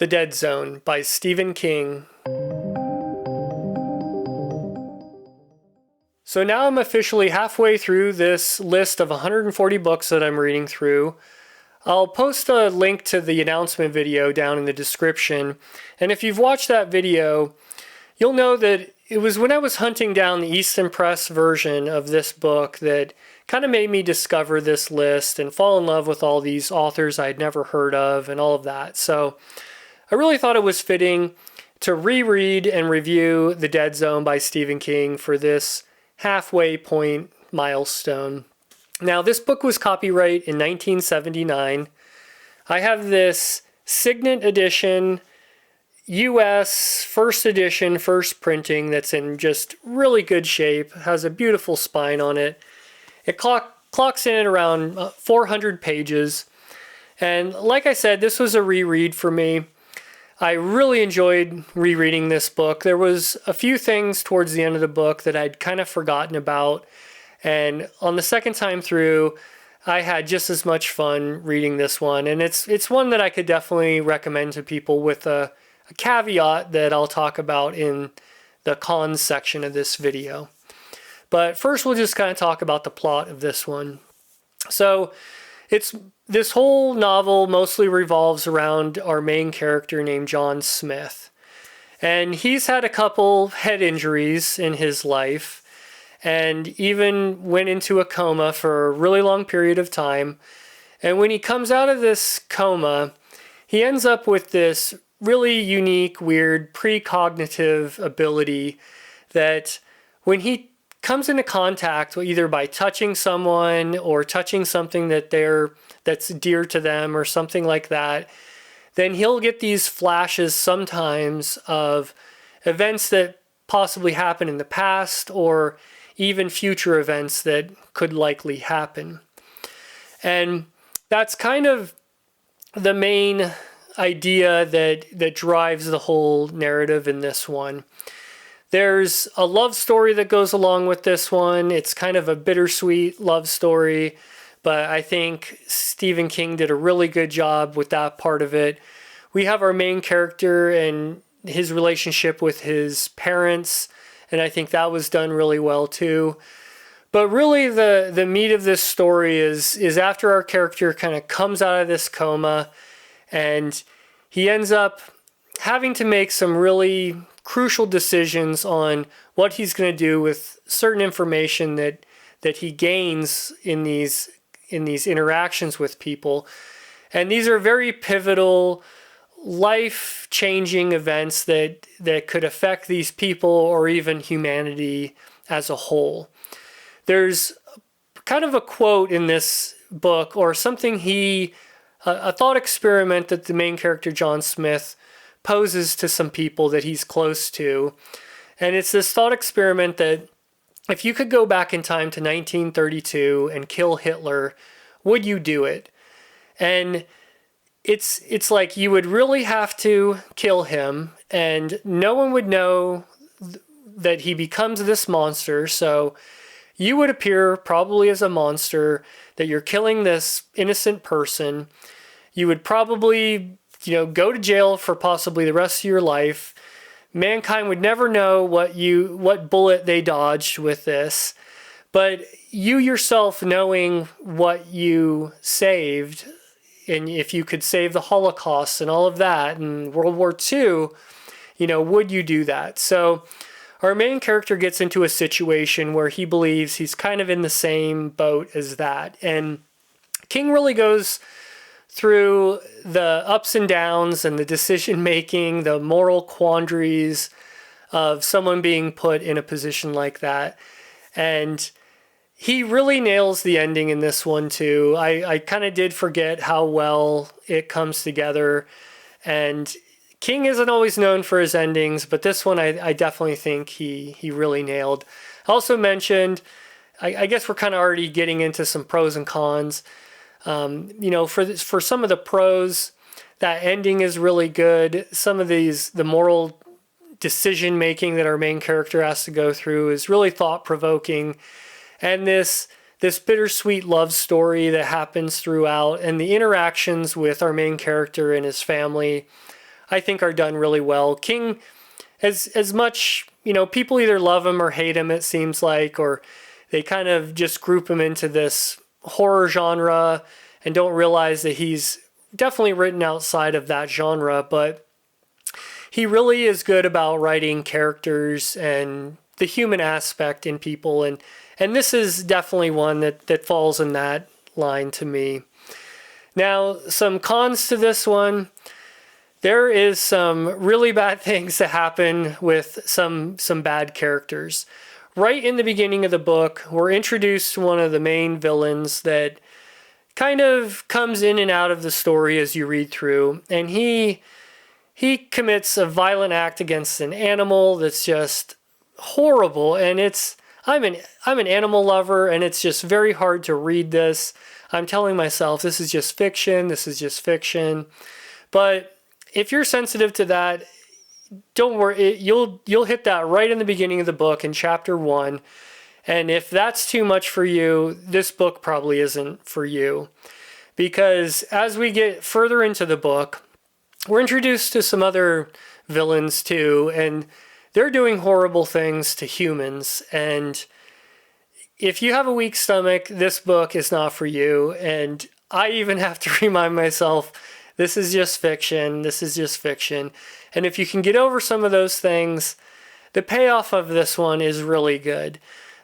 The Dead Zone by Stephen King. So now I'm officially halfway through this list of 140 books that I'm reading through. I'll post a link to the announcement video down in the description. And if you've watched that video, you'll know that it was when I was hunting down the Easton Press version of this book that kind of made me discover this list and fall in love with all these authors I'd never heard of and all of that. So I really thought it was fitting to reread and review The Dead Zone by Stephen King for this halfway point milestone. Now, this book was copyright in 1979. I have this Signet edition, US first edition, first printing that's in just really good shape, has a beautiful spine on it. It clocks in at around 400 pages. And like I said, this was a reread for me. I really enjoyed rereading this book. There was a few things towards the end of the book that I'd kind of forgotten about. And on the second time through, I had just as much fun reading this one. And it's one that I could definitely recommend to people with a caveat that I'll talk about in the cons section of this video. But first, we'll just kind of talk about the plot of this one. So this whole novel mostly revolves around our main character named John Smith. And he's had a couple head injuries in his life and even went into a coma for a really long period of time. And when he comes out of this coma, he ends up with this really unique, weird, precognitive ability that when he comes into contact either by touching someone or touching something that's dear to them or something like that, then he'll get these flashes sometimes of events that possibly happened in the past or even future events that could likely happen. And that's kind of the main idea that drives the whole narrative in this one. There's a love story that goes along with this one. It's kind of a bittersweet love story, but I think Stephen King did a really good job with that part of it. We have our main character and his relationship with his parents, and I think that was done really well too. But really the meat of this story is after our character kind of comes out of this coma and he ends up having to make some really crucial decisions on what he's going to do with certain information that he gains in these interactions with people. And these are very pivotal, life-changing events that could affect these people or even humanity as a whole. There's kind of a quote in this book or something a thought experiment that the main character John Smith poses to some people that he's close to. And it's this thought experiment that if you could go back in time to 1932 and kill Hitler, would you do it? And it's like you would really have to kill him and no one would know that he becomes this monster. So you would appear probably as a monster, that you're killing this innocent person. You would probably go to jail for possibly the rest of your life. Mankind would never know what bullet they dodged with this. But you yourself knowing what you saved, and if you could save the Holocaust and all of that and World War II, would you do that? So our main character gets into a situation where he believes he's kind of in the same boat as that. And King really goes through the ups and downs and the decision making, the moral quandaries of someone being put in a position like that. And he really nails the ending in this one too. I kind of did forget how well it comes together. And King isn't always known for his endings, but this one I definitely think he really nailed. I also mentioned, I guess we're kind of already getting into some pros and cons. For some of the pros, that ending is really good. Some of the moral decision making that our main character has to go through is really thought provoking, and this bittersweet love story that happens throughout, and the interactions with our main character and his family, I think are done really well. King, as much, you know, people either love him or hate him, it seems like, or they kind of just group him into this horror genre and don't realize that he's definitely written outside of that genre, but he really is good about writing characters and the human aspect in people, and this is definitely one that falls in that line to me. Now, some cons to this one. There is some really bad things that happen with some bad characters. Right in the beginning of the book, we're introduced to one of the main villains that kind of comes in and out of the story as you read through, and he commits a violent act against an animal that's just horrible, and I'm an animal lover, and it's just very hard to read this. I'm telling myself this is just fiction, but if you're sensitive to that, don't worry, you'll hit that right in the beginning of the book in chapter 1. And if that's too much for you, this book probably isn't for you. Because as we get further into the book, we're introduced to some other villains too, and they're doing horrible things to humans. And if you have a weak stomach, this book is not for you. And I even have to remind myself, this is just fiction. And if you can get over some of those things, the payoff of this one is really good.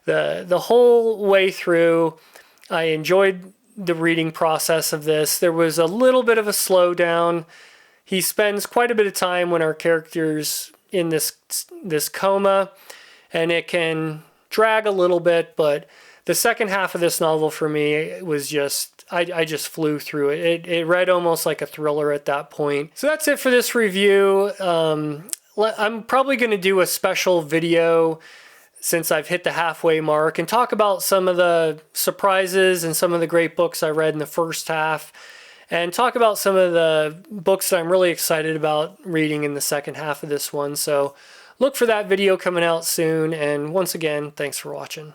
The whole way through, I enjoyed the reading process of this. There was a little bit of a slowdown. He spends quite a bit of time when our character's in this coma, and it can drag a little bit, but the second half of this novel for me was just, I just flew through it. It read almost like a thriller at that point. So that's it for this review. I'm probably going to do a special video since I've hit the halfway mark and talk about some of the surprises and some of the great books I read in the first half, and talk about some of the books that I'm really excited about reading in the second half of this one. So look for that video coming out soon, and once again, thanks for watching.